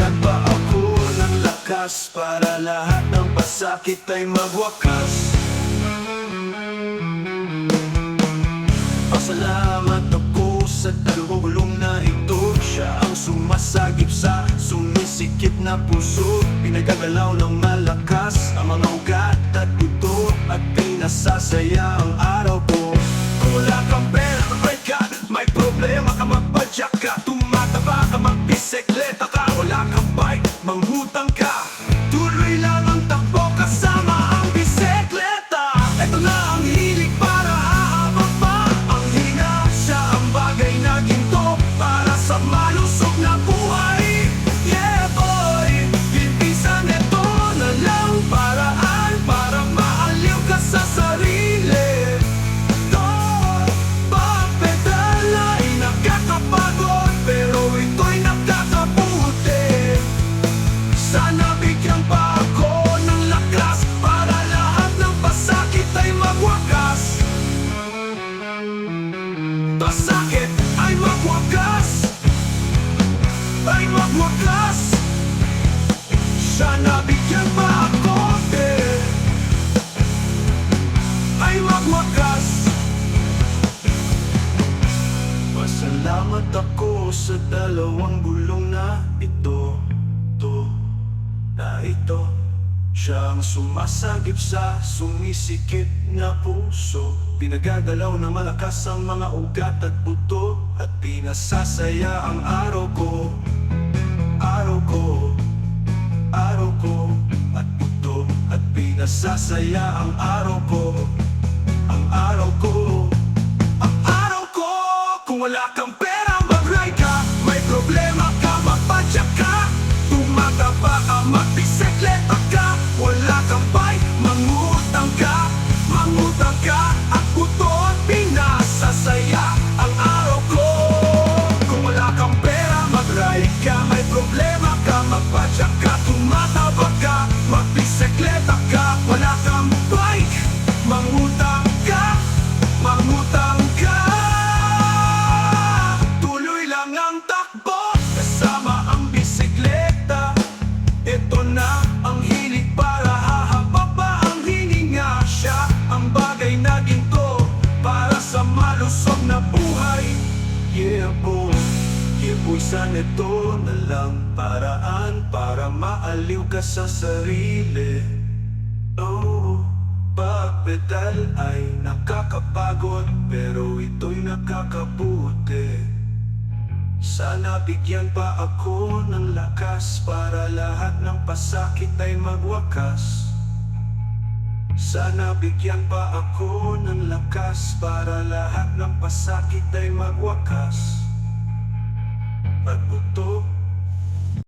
Bigyan pa ako ng lakas para lahat ng pasakit ay magwakas. Pasalamat ako sa dalawang na ito. Siya ang sumasagip sa sumisikip na puso. Pinagagalaw ng malakas ang mga ugat at buto, at pinasasaya ang araw ko. Kung wala kang pera, may problema ka, magpadyak ka. Tumataba ka, magbisikleta ka. Wala kang bike, manghutang ka. Tuloy lang ang takbo kasama ang bisikleta. Ito na ang hilig para hahabang pa ang hinga. Siya ang bagay na ginto para sa malusog na buhay. Yeah boy, pipisa nito na lang paraan para maaliw ka sa sarili. Sana bigyan pa ako ng lakas para lahat ng pasakit ay magwakas. Pasakit ay magwakas, ay magwakas. Sana bigyan pa ako ay magwakas. Pasalamat ako sa dalawang gulong na ito. Siya ang sumasagip sa sumisikip na puso. Pinagagalaw na malakas ang mga ugat at buto, at pinasasaya ang araw ko. Araw ko, araw ko, at buto, at pinasasaya ang araw ko. Ang araw ko, ang araw ko. Kung wala kang pera, mag-ride ka. May problema ka, magpadyak ka. Tumataba ka, magbisikleta ka. Wala kang bike, mangutang ka. Mangutang ka, at buto at pinasasaya ang araw ko. Kung wala kang pera, mag-ride ka. May problema ka, magpadyak ka. Tumataba ka, magbisikleta ka. Wala kang bike, mangutang ka. Mangutang ka. Tuloy lang ang takbo kasama ang bisikleta. Ito na ang hilig para hahaba pa ang hininga. Siya ang bagay na ginto para sa malusog na buhay. Yeah boy, sana ito na lang paraan para maaliw ka sa sarili. Oh, pagpedal ay nakakapagod, pero ito'y nakakabuti. Sana bigyan pa ako ng lakas para lahat ng pasakit ay magwakas. Sana bigyan pa ako ng lakas para lahat ng pasakit ay magwakas. At buto